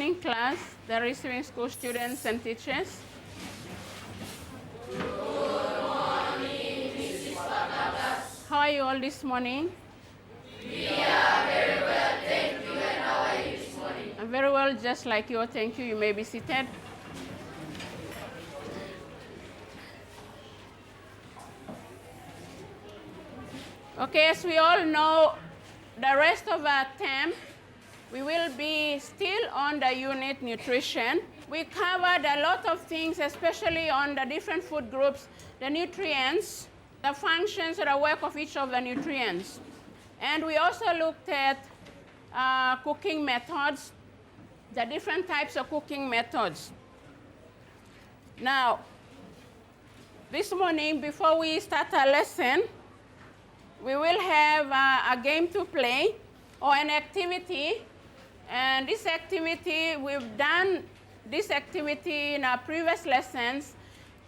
morning, class, the receiving school students and teachers. Good morning, Mrs. Pakagas. How are you all this morning? We are very well, thank you. And how are you this morning? I'm very well, just like you. Thank you. You may be seated. Okay, as we all know, the rest of our term, we will be still on the unit nutrition. We covered a lot of things, especially on the different food groups, the nutrients, the functions or the work of each of the nutrients. And we also looked at cooking methods, the different types of cooking methods. Now, this morning, before we start our lesson, we will have a game to play or an activity. And this activity, we've done this activity in our previous lessons.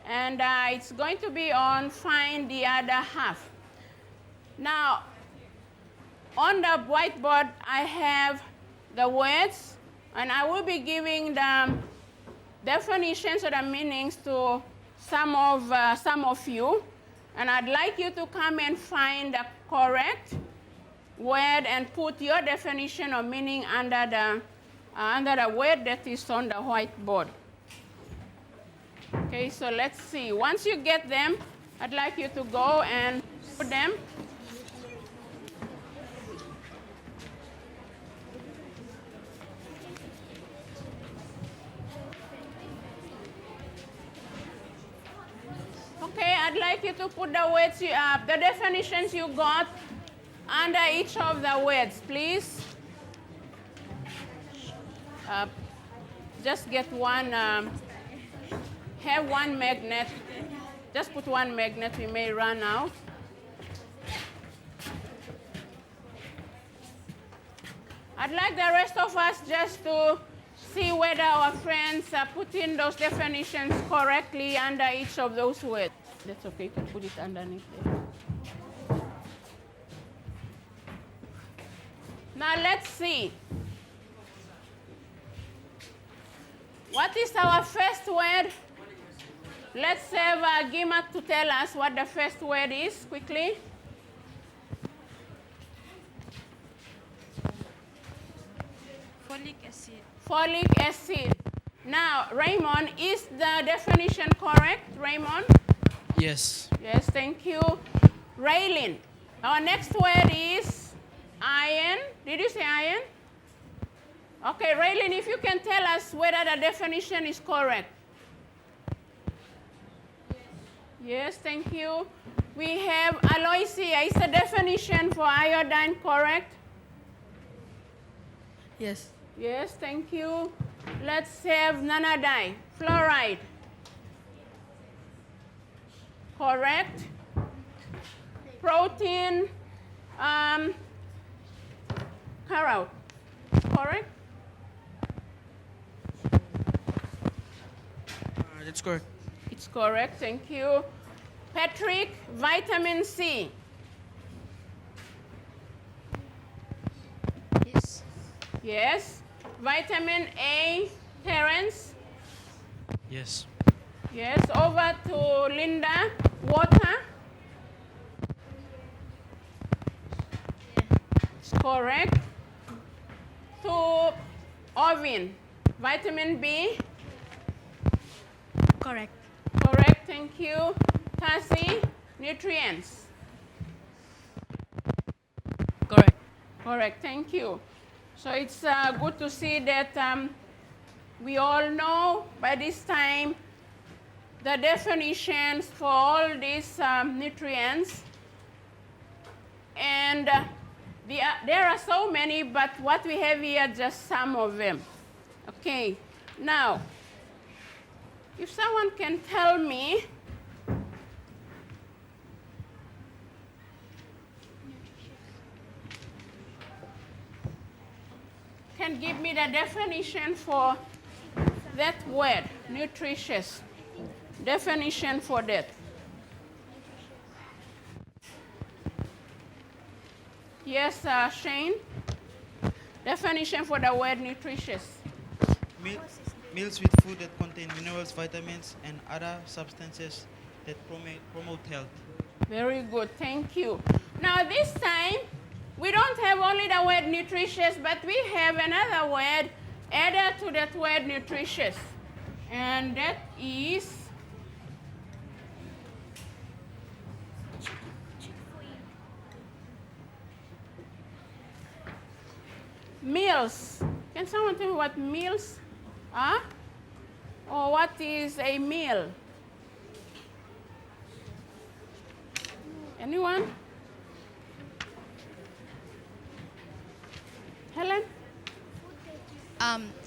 And it's going to be on find the other half. Now, on the whiteboard, I have the words. And I will be giving the definitions or the meanings to some of you. And I'd like you to come and find the correct word and put your definition or meaning under the word that is on the whiteboard. Okay, so let's see. Once you get them, I'd like you to go and put them. Okay, I'd like you to put the words, the definitions you got under each of the words, please. Just get one, have one magnet. Just put one magnet, we may run out. I'd like the rest of us just to see whether our friends are putting those definitions correctly under each of those words. That's okay, you can put it underneath there. Now let's see. What is our first word? Let's have Gimat to tell us what the first word is, quickly. Folic acid. Folic acid. Now, Raymond, is the definition correct, Raymond? Yes. Yes, thank you. Raylin, our next word is iron. Did you say iron? Okay, Raylin, if you can tell us whether the definition is correct. Yes, thank you. We have Aloysia. Is the definition for iodine correct? Yes. Yes, thank you. Let's have Nanadai. Fluoride. Correct. Protein. Carrot. Correct? That's correct. It's correct, thank you. Patrick, vitamin C. Yes. Yes. Vitamin A, Terence. Yes. Yes. Over to Linda. Water. It's correct. To Ovin. Vitamin B. Correct. Correct, thank you. Tassie, nutrients. Correct. Correct, thank you. So it's good to see that we all know by this time the definitions for all these nutrients. And there are so many, but what we have here, just some of them. Okay, now, if someone can tell me can give me the definition for that word, nutritious. Definition for that. Yes, Shane. Definition for the word nutritious. Meal, meals with food that contain minerals, vitamins, and other substances that promote health. Very good, thank you. Now this time, we don't have only the word nutritious, but we have another word added to that word nutritious. And that is meals. Can someone tell me what meals are? Or what is a meal? Anyone? Helen?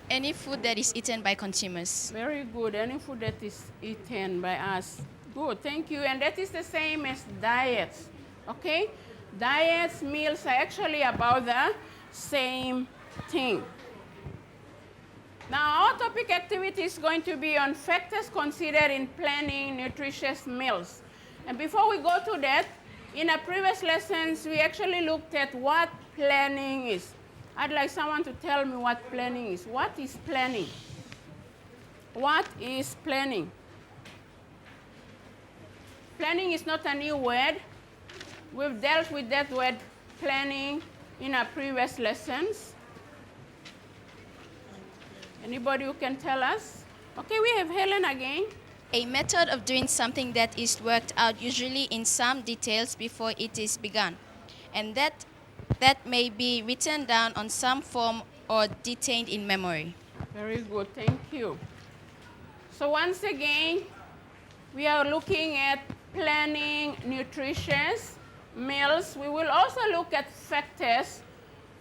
Any food that is eaten by consumers. Very good. Any food that is eaten by us. Good, thank you. And that is the same as diets. Okay? Diets, meals are actually about the same thing. Now, our topic activity is going to be on factors considered in planning nutritious meals. And before we go to that, in our previous lessons, we actually looked at what planning is. I'd like someone to tell me what planning is. What is planning? What is planning? Planning is not a new word. We've dealt with that word planning in our previous lessons. Anybody who can tell us? Okay, we have Helen again. A method of doing something that is worked out usually in some details before it is begun, and that may be written down on some form or detained in memory. Very good, thank you. So once again, we are looking at planning nutritious meals. We will also look at factors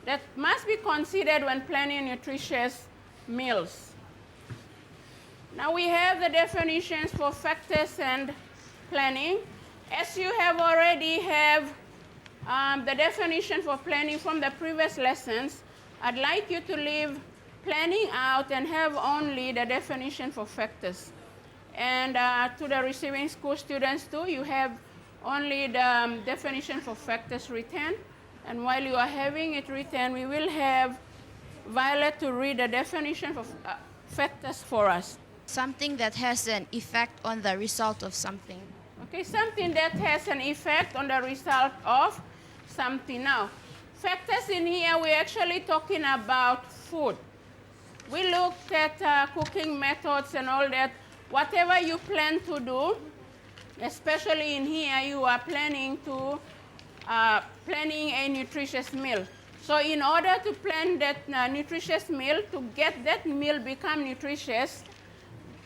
that must be considered when planning nutritious meals. Now we have the definitions for factors and planning. As you have already have the definition for planning from the previous lessons, I'd like you to leave planning out and have only the definition for factors. And to the receiving school students too, you have only the definition for factors written. And while you are having it written, we will have Violet to read the definition for factors for us. Something that has an effect on the result of something. Okay, something that has an effect on the result of something. Now, factors in here, we're actually talking about food. We looked at cooking methods and all that. Whatever you plan to do, especially in here, you are planning a nutritious meal. So in order to plan that nutritious meal, to get that meal become nutritious,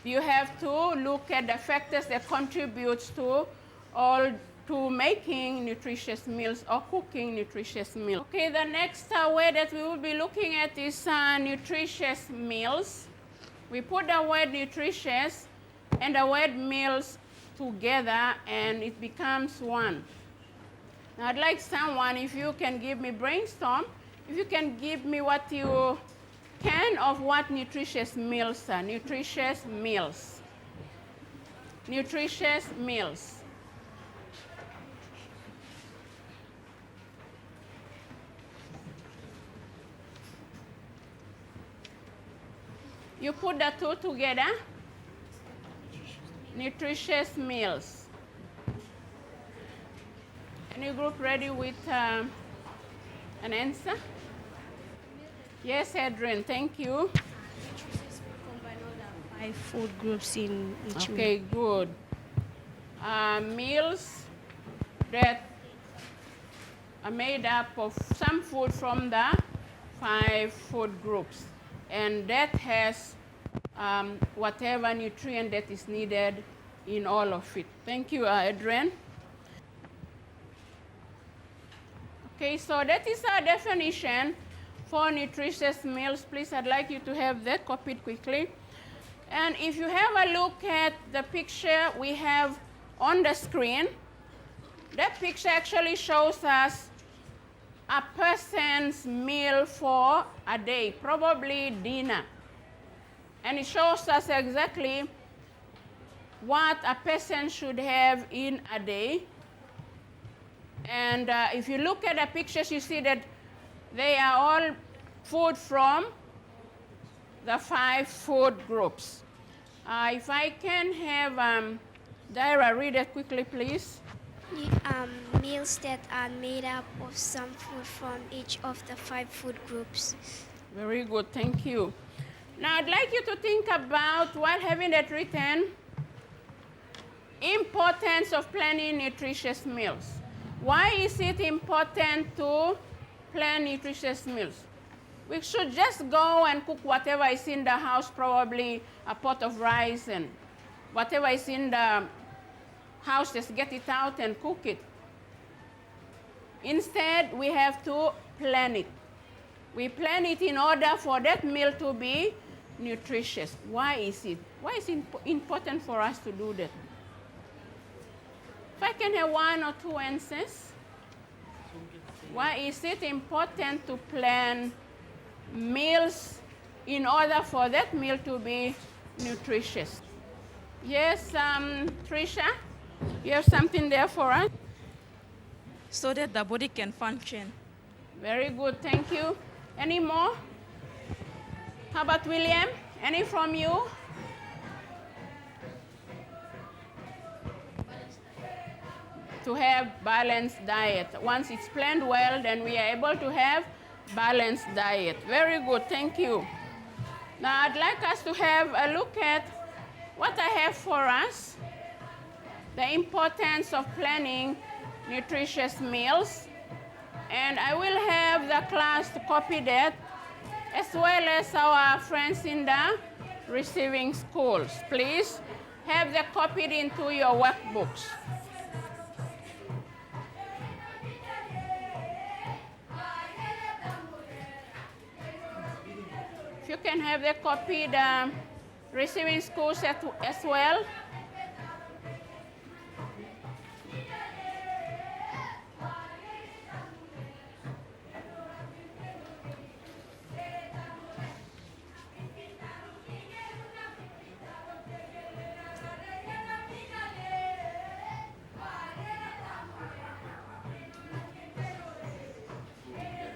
you have to look at the factors that contributes to making nutritious meals or cooking nutritious meals. Okay, the next way that we will be looking at is nutritious meals. We put the word nutritious and the word meals together and it becomes one. Now I'd like someone, if you can give me brainstorm, if you can give me what you can of what nutritious meals are. Nutritious meals. Nutritious meals. You put the two together. Nutritious meals. Any group ready with an answer? Yes, Adrian, thank you. Combine all the 5 food groups in each meal. Okay, good. Meals that are made up of some food from the 5 food groups. And that has whatever nutrient that is needed in all of it. Thank you, Adrian. Okay, so that is our definition for nutritious meals. Please, I'd like you to have that copied quickly. And if you have a look at the picture we have on the screen, that picture actually shows us a person's meal for a day, probably dinner. And it shows us exactly what a person should have in a day. And if you look at the pictures, you see that they are all food from the 5 food groups. If I can have Daira read it quickly, please. Meals that are made up of some food from each of the 5 food groups. Very good, thank you. Now I'd like you to think about, while having that written, importance of planning nutritious meals. Why is it important to plan nutritious meals? We should just go and cook whatever is in the house, probably a pot of rice and whatever is in the house, just get it out and cook it. Instead, we have to plan it. We plan it in order for that meal to be nutritious. Why is it? Why is it important for us to do that? If I can have 1 or 2 answers. Why is it important to plan meals in order for that meal to be nutritious? Yes, Trisha, you have something there for us? So that the body can function. Very good, thank you. Any more? How about William? Any from you? To have balanced diet. Once it's planned well, then we are able to have balanced diet. Very good, thank you. Now I'd like us to have a look at what I have for us, the importance of planning nutritious meals. And I will have the class to copy that, as well as our friends in the receiving schools. Please have that copied into your workbooks. If you can have that copied, receiving schools as well.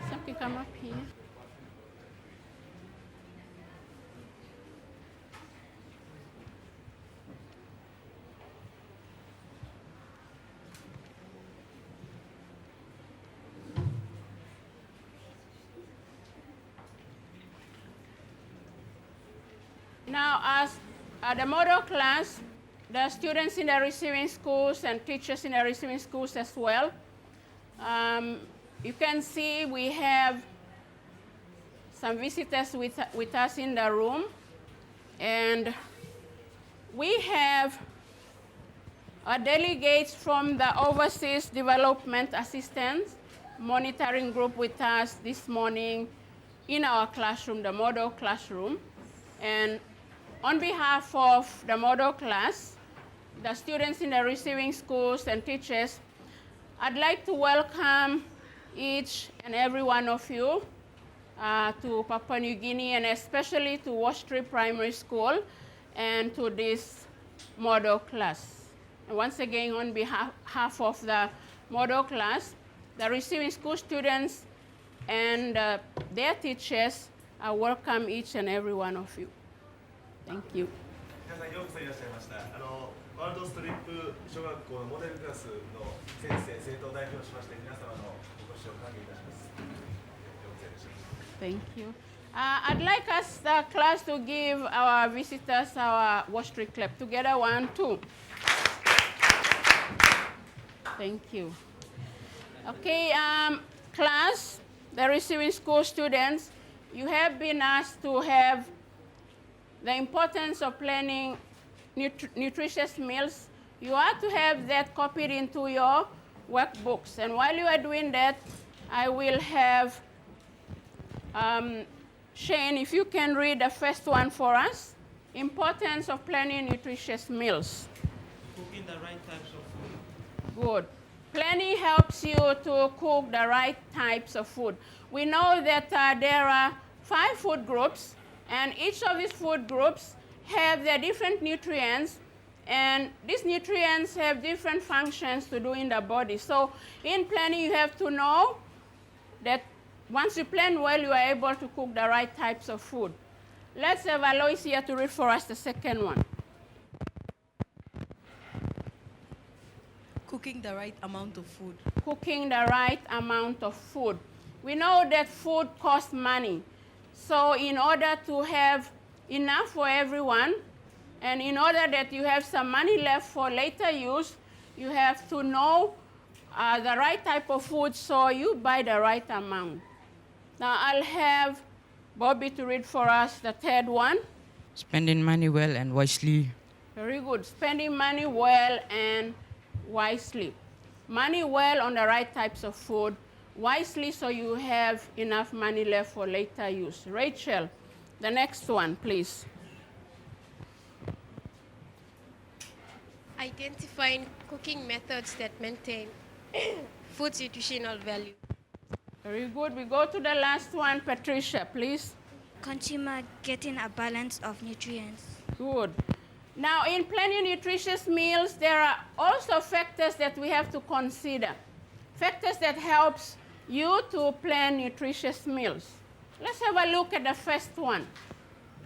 Something come up here. Now, as the model class, the students in the receiving schools and teachers in the receiving schools as well, you can see we have some visitors with us in the room. And we have delegates from the Overseas Development Assistance Monitoring Group with us this morning in our classroom, the model classroom. And on behalf of the model class, the students in the receiving schools and teachers, I'd like to welcome each and every one of you to Papua New Guinea, and especially to Washtree Primary School and to this model class. And once again, on behalf of the model class, the receiving school students and their teachers, I welcome each and every one of you. Thank you. 皆さんようこそいらっしゃいました。ワールドストリップ小学校のモデルクラスの先生、生徒を代表しまして皆様のお越しを歓迎いたします。ようこそいらっしゃいました。Thank you. I'd like us, the class, to give our visitors our Washtree clap together. 1, 2. Thank you. Okay, class, the receiving school students, you have been asked to have the importance of planning nutritious meals. You are to have that copied into your workbooks. And while you are doing that, I will have Shane, if you can read the first one for us. Importance of planning nutritious meals. Cooking the right types of food. Good. Planning helps you to cook the right types of food. We know that there are 5 food groups, and each of these food groups have their different nutrients, and these nutrients have different functions to do in the body. So in planning, you have to know that once you plan well, you are able to cook the right types of food. Let's have Alois here to read for us the second one. Cooking the right amount of food. Cooking the right amount of food. We know that food costs money. So in order to have enough for everyone, and in order that you have some money left for later use, you have to know the right type of food so you buy the right amount. Now I'll have Bobby to read for us the third one. Spending money well and wisely. Very good. Spending money well and wisely. Money well on the right types of food. Wisely so you have enough money left for later use. Rachel, the next one, please. Identifying cooking methods that maintain food's nutritional value. Very good. We go to the last one. Patricia, please. Consumer getting a balance of nutrients. Good. Now, in planning nutritious meals, there are also factors that we have to consider. Factors that helps you to plan nutritious meals. Let's have a look at the first one.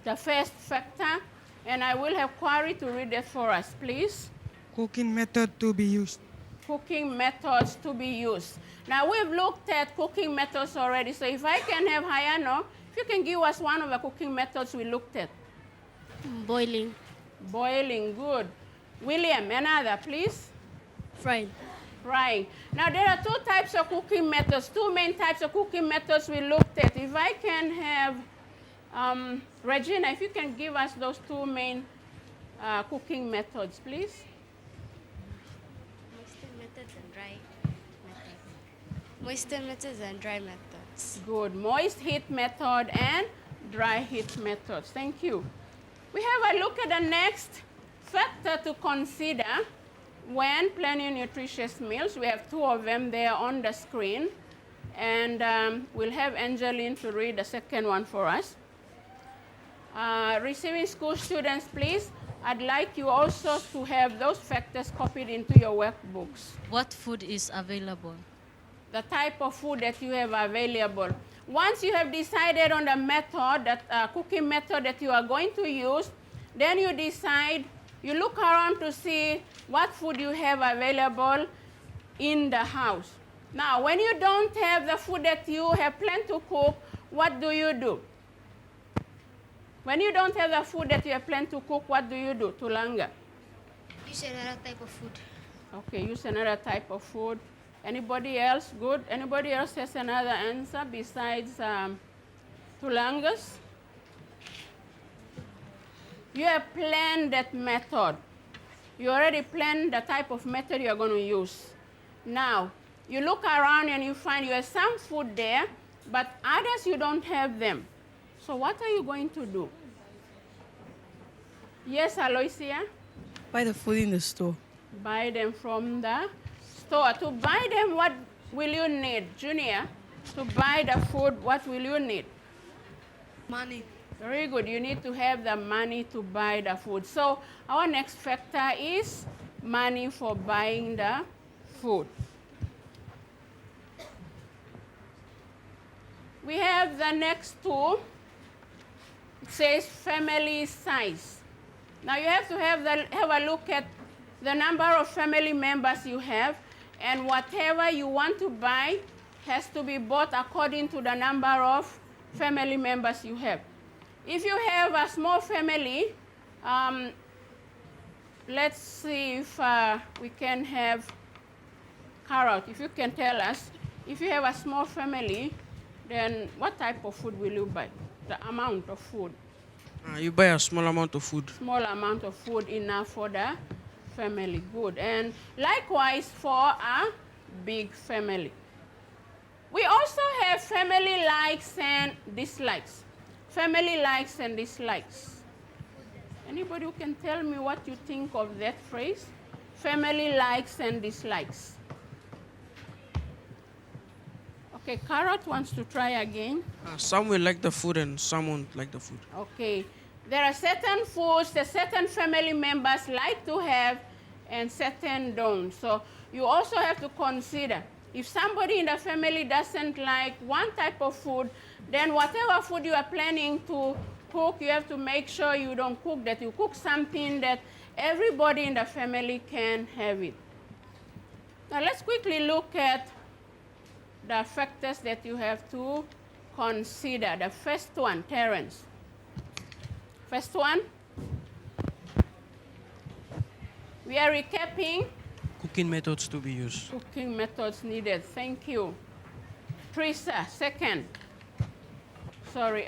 The first factor, and I will have Quarry to read it for us, please. Cooking method to be used. Cooking methods to be used. Now, we've looked at cooking methods already, so if I can have Hayano, if you can give us one of the cooking methods we looked at. Boiling. Boiling, good. William, another, please. Frying. Frying. Now, there are two types of cooking methods, two main types of cooking methods we looked at. If I can have Regina, if you can give us those two main cooking methods, please. Moisten methods and dry methods. Good. Moist heat method and dry heat methods. Thank you. We have a look at the next factor to consider when planning nutritious meals. We have two of them there on the screen. And we'll have Angeline to read the second one for us. Receiving school students, please. I'd like you also to have those factors copied into your workbooks. What food is available? The type of food that you have available. Once you have decided on the method, that cooking method that you are going to use, then you decide, you look around to see what food you have available in the house. Now, when you don't have the food that you have planned to cook, what do you do? When you don't have the food that you have planned to cook, what do you do? Tulanga? Use another type of food. Okay, use another type of food. Anybody else? Good. Anybody else has another answer besides Tulangas? You have planned that method. You already planned the type of method you are going to use. Now, you look around and you find you have some food there, but others you don't have them. So what are you going to do? Yes, Aloysia? Buy the food in the store. Buy them from the store. To buy them, what will you need? Junior, to buy the food, what will you need? Money. Very good. You need to have the money to buy the food. So our next factor is money for buying the food. We have the next two. It says family size. Now you have to have a look at the number of family members you have, and whatever you want to buy has to be bought according to the number of family members you have. If you have a small family, let's see if we can have Carrot. If you can tell us, if you have a small family, then what type of food will you buy? The amount of food. You buy a small amount of food. Small amount of food, enough for the family. Good. And likewise for a big family. We also have family likes and dislikes. Family likes and dislikes. Anybody who can tell me what you think of that phrase? Family likes and dislikes. Okay, Carrot wants to try again. Some will like the food and some won't like the food. Okay. There are certain foods that certain family members like to have and certain don't. So you also have to consider, if somebody in the family doesn't like one type of food, then whatever food you are planning to cook, you have to make sure you don't cook that. You cook something that everybody in the family can have it. Now let's quickly look at the factors that you have to consider. The first one, Terence. First one, we are recapping. Cooking methods to be used. Cooking methods needed. Thank you. Teresa, second. Sorry.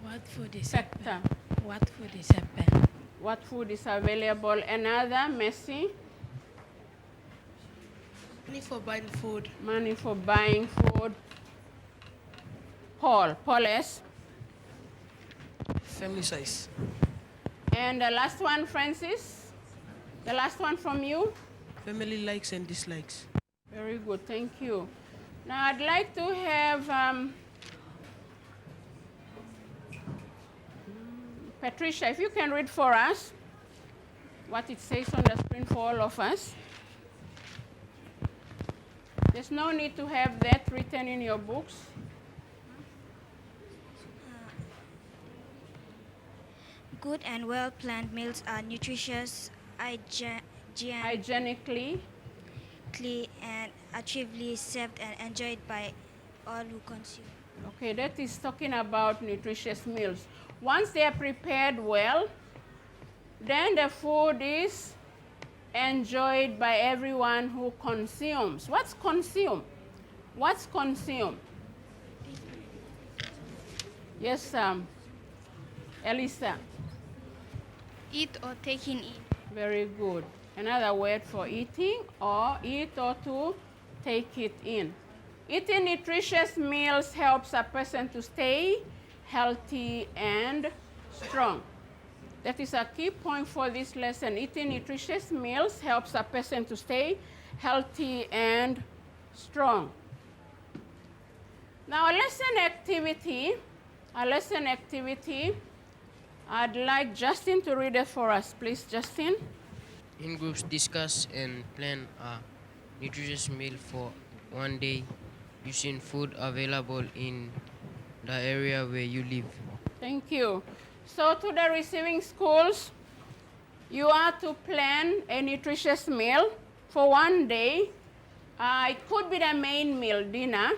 What food is factor? What food is available? What food is available? Another, Messi. Money for buying food. Money for buying food. Paul S. Family size. And the last one, Francis. The last one from you. Family likes and dislikes. Very good, thank you. Now I'd like to have Patricia, if you can read for us what it says on the screen for all of us. There's no need to have that written in your books. Good and well-planned meals are nutritious, hygienically, and actively served and enjoyed by all who consume. Okay, that is talking about nutritious meals. Once they are prepared well, then the food is enjoyed by everyone who consumes. What's consume? What's consume? Yes, Elisa. Eat or taking in. Very good. Another word for eating, or eat or to take it in. Eating nutritious meals helps a person to stay healthy and strong. That is a key point for this lesson. Eating nutritious meals helps a person to stay healthy and strong. Now, a lesson activity. I'd like Justin to read it for us, please, Justin. In groups, discuss and plan a nutritious meal for one day using food available in the area where you live. Thank you. So to the receiving schools, you are to plan a nutritious meal for one day. It could be the main meal, dinner,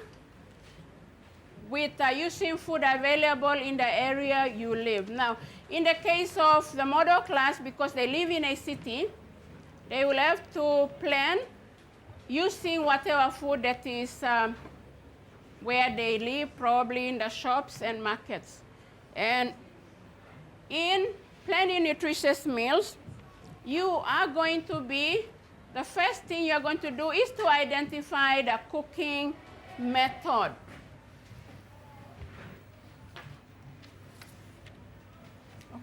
with using food available in the area you live. Now, in the case of the model class, because they live in a city, they will have to plan using whatever food that is where they live, probably in the shops and markets. And in planning nutritious meals, you are going to be, the first thing you're going to do is to identify the cooking method.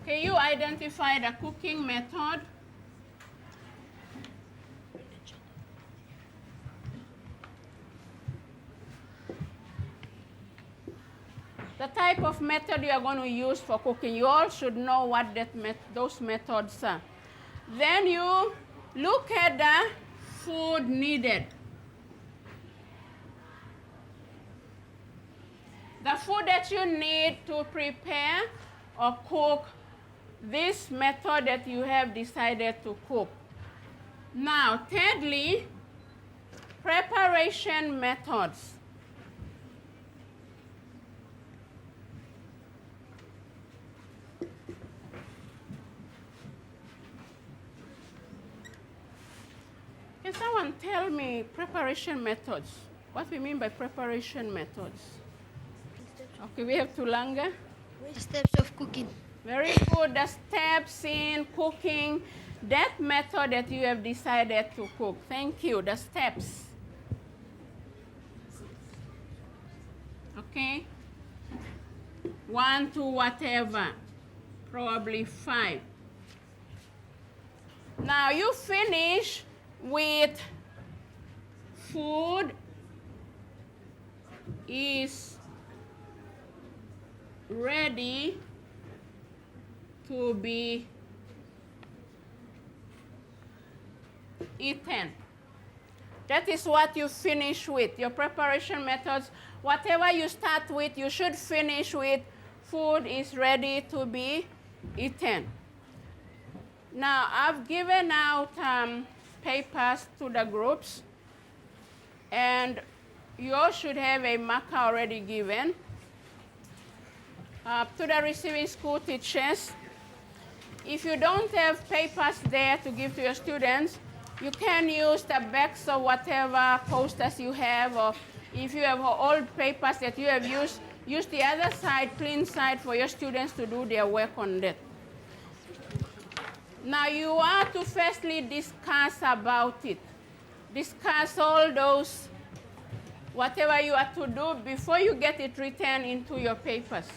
Okay, you identify the cooking method. The type of method you are going to use for cooking. You all should know what those methods are. Then you look at the food needed. The food that you need to prepare or cook this method that you have decided to cook. Now, thirdly, preparation methods. Can someone tell me preparation methods? What we mean by preparation methods? Okay, we have Tulanga. The steps of cooking. Very good. The steps in cooking, that method that you have decided to cook. Thank you. The steps. Okay? 1 to whatever. Probably 5. Now you finish with food is ready to be eaten. That is what you finish with. Your preparation methods, whatever you start with, you should finish with food is ready to be eaten. Now, I've given out papers to the groups, and you all should have a marker already given. To the receiving school teachers, if you don't have papers there to give to your students, you can use the backs of whatever posters you have, or if you have old papers that you have used, use the other side, clean side, for your students to do their work on that. Now you are to firstly discuss about it. Discuss all those, whatever you are to do before you get it written into your papers.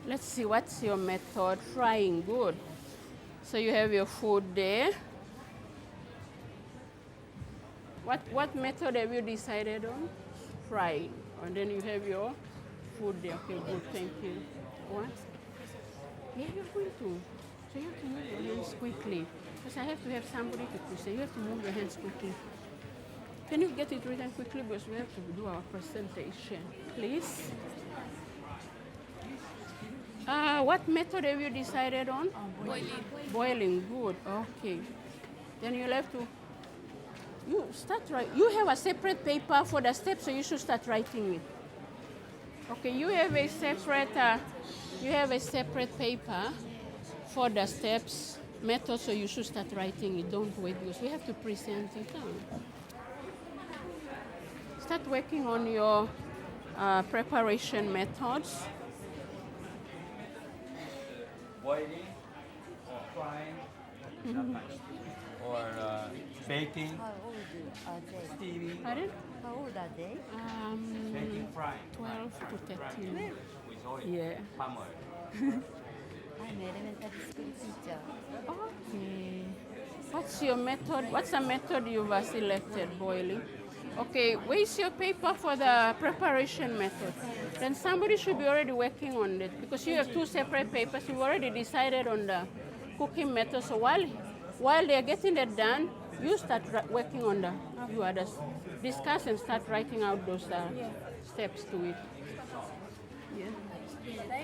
Let's see, what's your method? Frying, good. So you have your food there. What method have you decided on? Frying. And then you have your food there. Okay, good, thank you. What? Yeah, you're going to. So you have to move your hands quickly. Because I have to have somebody to push. So you have to move your hands quickly. Can you get it written quickly? Because we have to do our presentation. Please. What method have you decided on? Boiling. Boiling, good, okay. Then you'll have to, you start writing. You have a separate paper for the steps, so you should start writing it. Okay, you have a separate paper for the steps method, so you should start writing it. Don't wait, because we have to present it. Start working on your preparation methods. Boiling or frying or baking, steaming. Pardon? How old are they? Baking, frying. 12 to 13. With oil. Yeah. Palm oil. I'm elementary school teacher. Okay. What's your method? What's the method you've selected, boiling? Okay, where's your paper for the preparation method? Then somebody should be already working on it, because you have two separate papers. You've already decided on the cooking method. So while they're getting that done, you start working on the you others. Discuss and start writing out those steps to it. Yeah.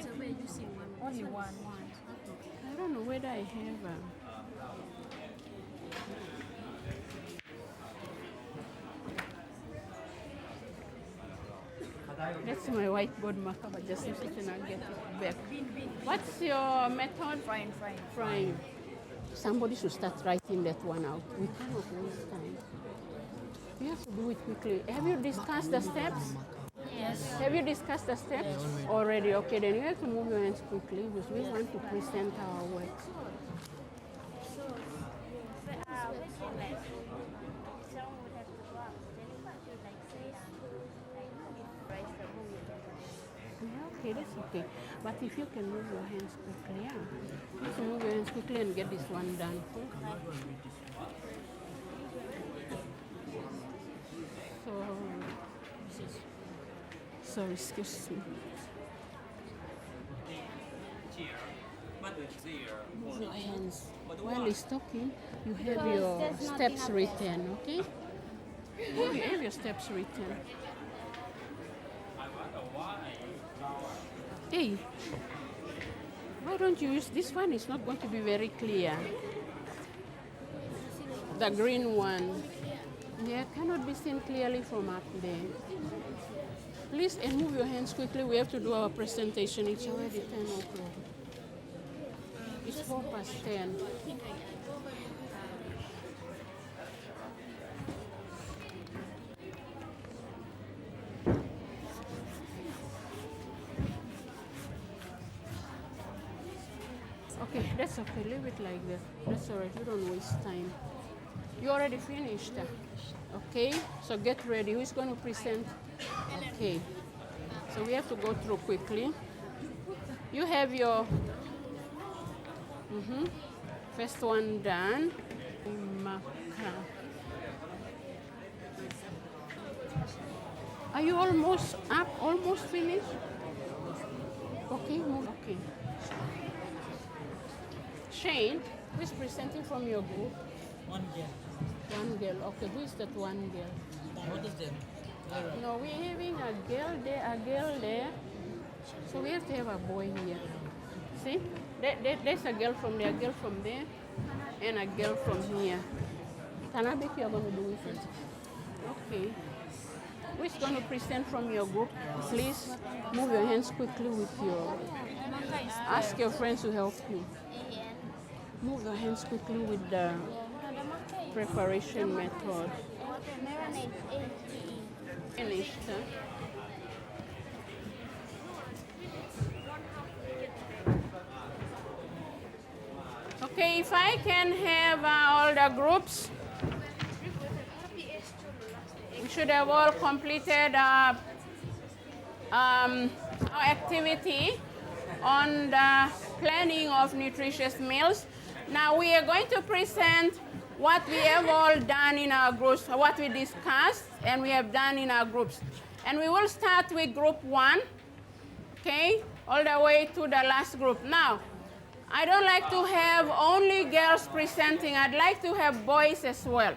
So we're using only one. I don't know whether I have. That's my whiteboard marker, but just if I cannot get it back. What's your method? Frying. Somebody should start writing that one out. We cannot waste time. You have to do it quickly. Have you discussed the steps? Yes. Have you discussed the steps already? Okay, then you have to move your hands quickly, because we want to present our work. Okay, that's okay. But if you can move your hands quickly, yeah. You can move your hands quickly and get this one done. So excuse me. Move your hands. While he's talking, you have your steps written, okay? You have your steps written. Hey, why don't you use this one? It's not going to be very clear. The green one. Yeah, cannot be seen clearly from up there. Please, and move your hands quickly. We have to do our presentation. It's already 10 o'clock. It's 10:04. Okay, that's okay. Leave it like that. That's all right. You don't waste time. You already finished. Okay, so get ready. Who is going to present? Okay, so we have to go through quickly. You have your First one done. Are you almost up? Almost finished? Okay, move. Okay. Shane, who is presenting from your group? One girl. One girl. Okay, who is that one girl? What is that? No, we're having a girl there. So we have to have a boy here. See? There's a girl from there, and a girl from here. Tanabek, you're going to do it. Okay. Who is going to present from your group? Please move your hands quickly with your... Ask your friends to help you. Move your hands quickly with the preparation method. Finished. Okay, if I can have all the groups, we should have all completed our activity on the planning of nutritious meals. Now we are going to present what we have all done in our groups, what we discussed and we have done in our groups. And we will start with group 1, okay, all the way to the last group. Now, I don't like to have only girls presenting. I'd like to have boys as well.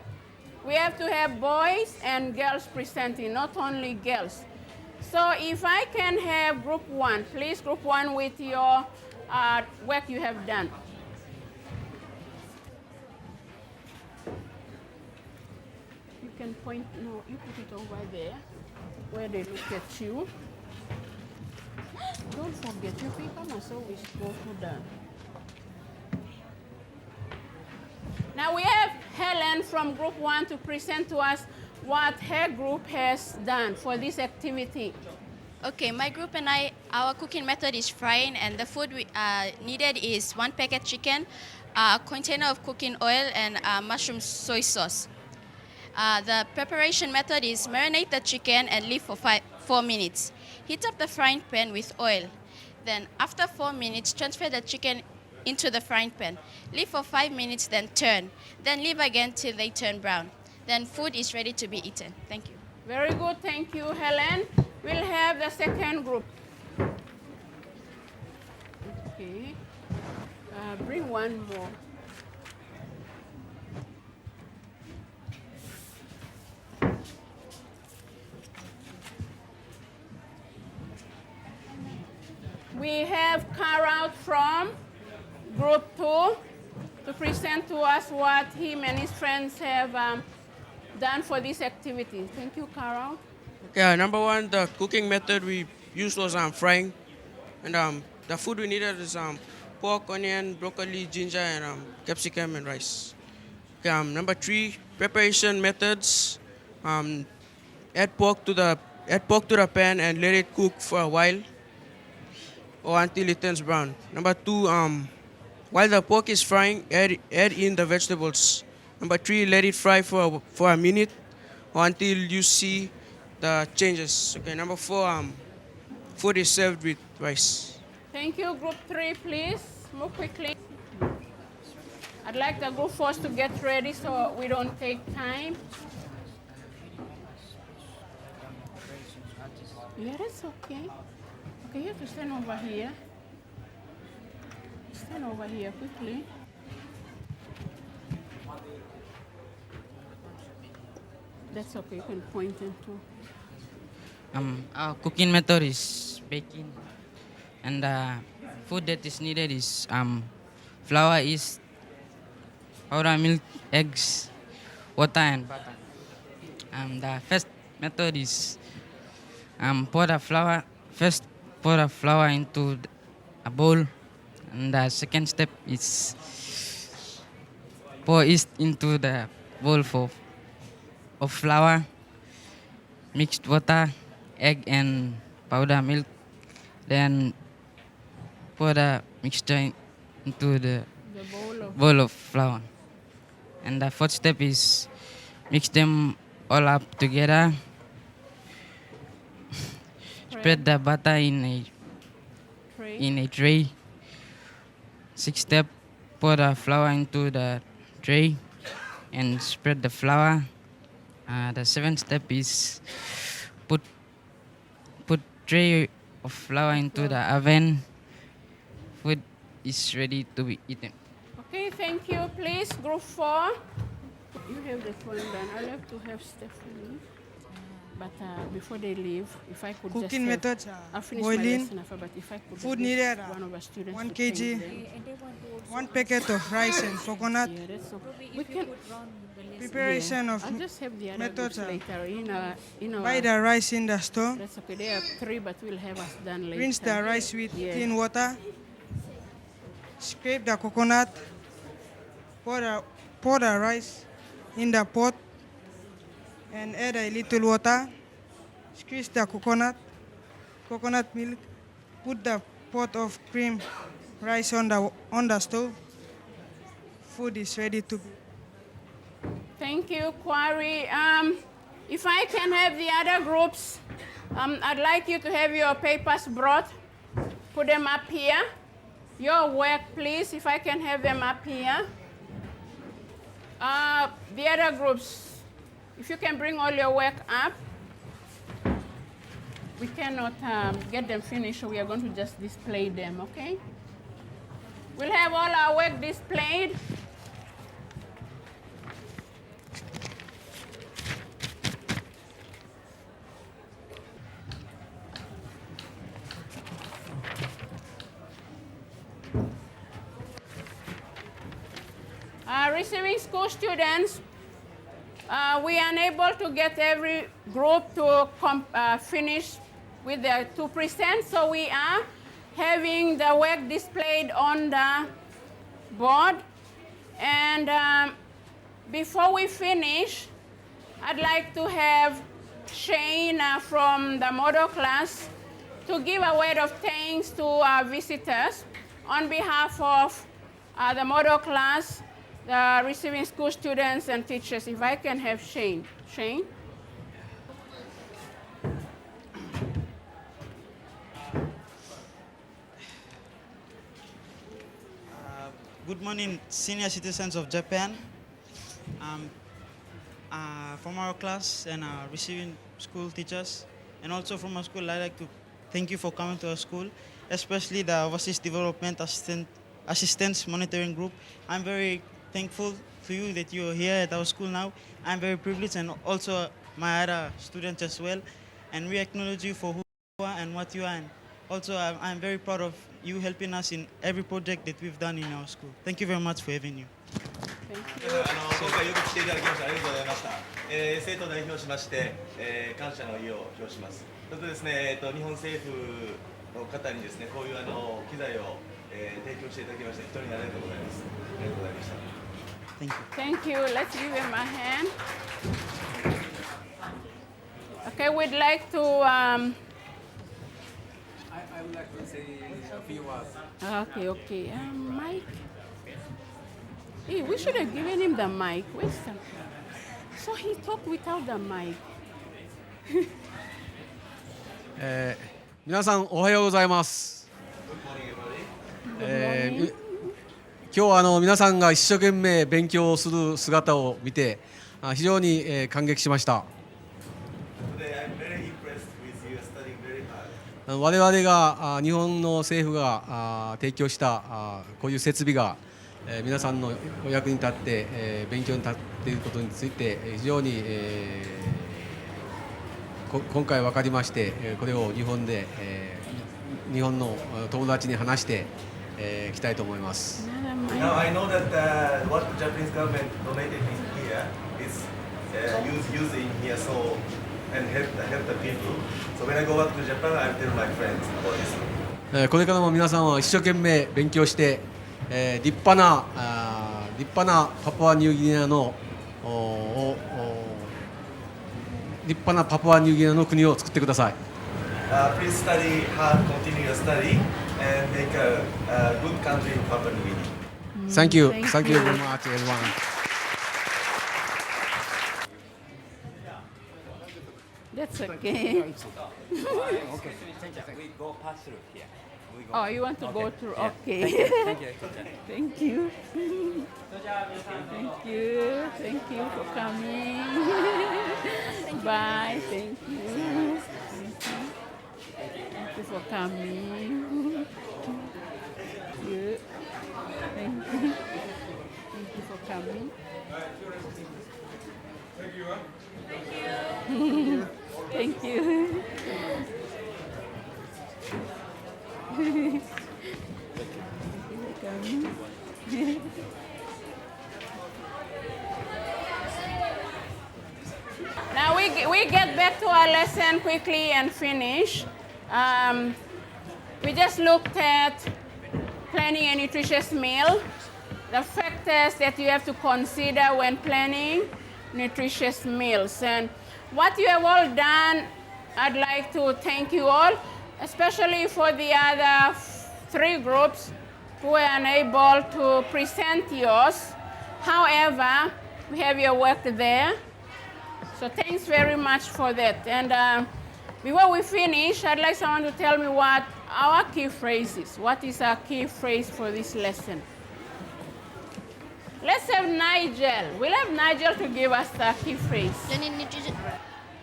We have to have boys and girls presenting, not only girls. So if I can have group 1, please, group 1 with your work you have done. You can point, no, you put it over there, where they look at you. Don't forget, your paper must always go to the... Now we have Helen from group 1 to present to us what her group has done for this activity. Okay, my group and I, our cooking method is frying, and the food we needed is 1 packet chicken, a container of cooking oil, and mushroom soy sauce. The preparation method is marinate the chicken and leave for 4 minutes. Heat up the frying pan with oil. Then after 4 minutes, transfer the chicken into the frying pan. Leave for 5 minutes, then turn. Then leave again till they turn brown. Then food is ready to be eaten. Thank you. Very good, thank you, Helen. We'll have the second group. Okay, bring one more. We have Carol from group 2 to present to us what him and his friends have done for this activity. Thank you, Carol. Okay, number 1, the cooking method we used was frying. And the food we needed is pork, onion, broccoli, ginger, and capsicum and rice. Okay, number 3, preparation methods. Add pork to the pan and let it cook for a while or until it turns brown. Number 2, while the pork is frying, add in the vegetables. Number 3, let it fry for a minute or until you see the changes. Okay, number 4, food is served with rice. Thank you. Group 3, please. Move quickly. I'd like the group 4 to get ready so we don't take time. Yeah, that's okay. Okay, you have to stand over here. Stand over here quickly. That's okay, you can point into. Our cooking method is baking, and the food that is needed is flour, yeast, powder milk, eggs, water, and butter. The first method is pour the flour into a bowl, and the second step is pour yeast into the bowl of flour, mixed water, egg, and powder milk. Then pour the mixture into the bowl of flour. And the fourth step is mix them all up together. Spread the butter in a tray. Sixth step, pour the flour into the tray and spread the flour. The seventh step is put tray of flour into the oven. Food is ready to be eaten. Okay, thank you. Please, group 4. You have the phone done. I'll have to have Stephanie. But before they leave, if I could Cooking just methods I'll finish boiling. my lesson after, but if I could Food just needed one of our students 1 to train kg, them. 1 packet of rice and coconut. Yeah, that's okay. We can Preparation of I'll just have the other methods groups later in our buy the rice in the store. That's okay. There are 3, but we'll have us done later. Rinse the rice with Yeah. clean water. Scrape the coconut. Pour the rice in the pot and add a little water. Squeeze the coconut milk. Put the pot of cream rice on the stove. Food is ready to be. Thank you, Quarry. If I can have the other groups, I'd like you to have your papers brought. Put them up here. Your work, please, if I can have them up here. The other groups, if you can bring all your work up. We cannot get them finished, so we are going to just display them, okay? We'll have all our work displayed. Receiving school students, we are unable to get every group to finish with the 2%, so we are having the work displayed on the board. And before we finish, I'd like to have Shane from the model class to give a word of thanks to our visitors on behalf of the model class, the receiving school students and teachers. If I can have Shane. Shane? Good morning, senior citizens of Japan. From our class and our receiving school teachers, and also from our school, I'd like to thank you for coming to our school, especially the Overseas Development Assistance Monitoring Group. I'm very thankful to you that you're here at our school now. I'm very privileged, and also my other students as well. And we acknowledge you for who you are and what you are. And also, I'm very proud of you helping us in every project that we've done in our school. Thank you very much for having you. 今回よく来ていただきましてありがとうございました。生徒を代表しまして、感謝の意を表します。それとですね、日本政府の方にですね、こういう機材を、提供していただきまして、本当にありがとうございます。ありがとうございました。Thank you. Let's give him a hand. Okay, we'd like to. I would like to say a few words. Okay. Mike. Hey, we should have given him the mic. Where's the... So he talked without the mic. 皆さんおはようございます。今日は皆さんが一生懸命勉強する姿を見て非常に感激しました。我々が日本の政府が提供したこういう設備が皆さんのお役に立って勉強に立っていることについて非常に今回分かりましてこれを日本の友達に話していきたいと思います。Now I know that what the Japanese government donated in here is used in here so and help the people. So when I go back to Japan, I'll tell my friends about this. これからも皆さんは一生懸命勉強して立派なパプアニューギニアの立派なパプアニューギニアの国を作ってください。Please study hard, continue your study, and make a good country in Papua New Guinea. Thank you very much, everyone. That's okay. Okay. We go pass through here. Oh, you want to go through? Yeah. Okay. Thank you, teacher. Thank you. Thank you. Thank you for coming. Bye. Thank you. Thank you for coming. Thank you. Thank you. Thank you for coming. Thank you. Now we get back to our lesson quickly and finish. We just looked at planning a nutritious meal, the factors that you have to consider when planning nutritious meals. And what you have all done, I'd like to thank you all, especially for the other 3 groups who were unable to present yours. However, we have your work there. So thanks very much for that. And before we finish, I'd like someone to tell me what our key phrase is. What is our key phrase for this lesson? Let's have Nigel. We'll have Nigel to give us the key phrase.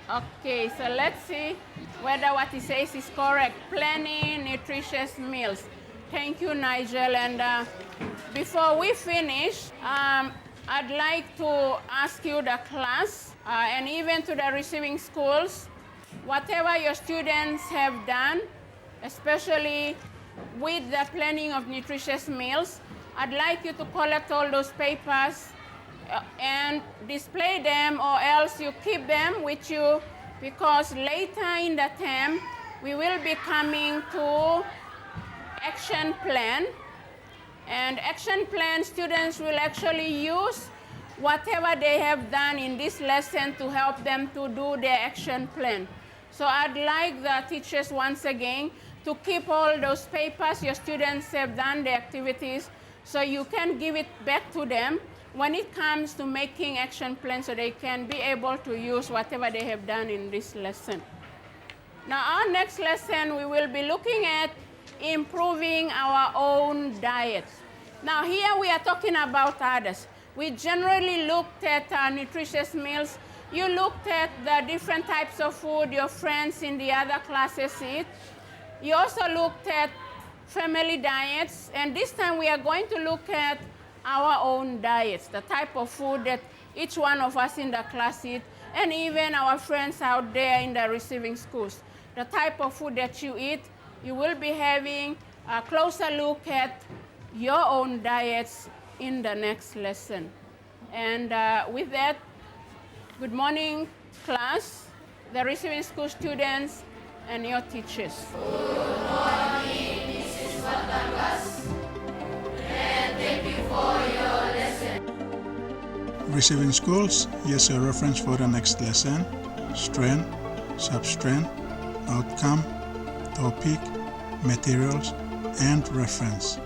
Okay, so let's see whether what he says is correct. Planning nutritious meals. Thank you, Nigel. And before we finish, I'd like to ask you, the class, and even to the receiving schools, whatever your students have done, especially with the planning of nutritious meals, I'd like you to collect all those papers and display them, or else you keep them with you, because later in the term, we will be coming to action plan. And action plan, students will actually use whatever they have done in this lesson to help them to do their action plan. So I'd like the teachers once again to keep all those papers your students have done, the activities, so you can give it back to them when it comes to making action plans, so they can be able to use whatever they have done in this lesson. Now, our next lesson, we will be looking at improving our own diet. Now, here we are talking about others. We generally looked at nutritious meals. You looked at the different types of food your friends in the other classes eat. You also looked at family diets, and this time we are going to look at our own diets, the type of food that each one of us in the class eat, and even our friends out there in the receiving schools. The type of food that you eat, you will be having a closer look at your own diets in the next lesson. And with that, good morning, class, the receiving school students, and your teachers. Good morning, Mrs. Batangas, and thank you for your lesson. Receiving schools, here's a reference for the next lesson: strength, substrength, outcome, topic, materials, and reference.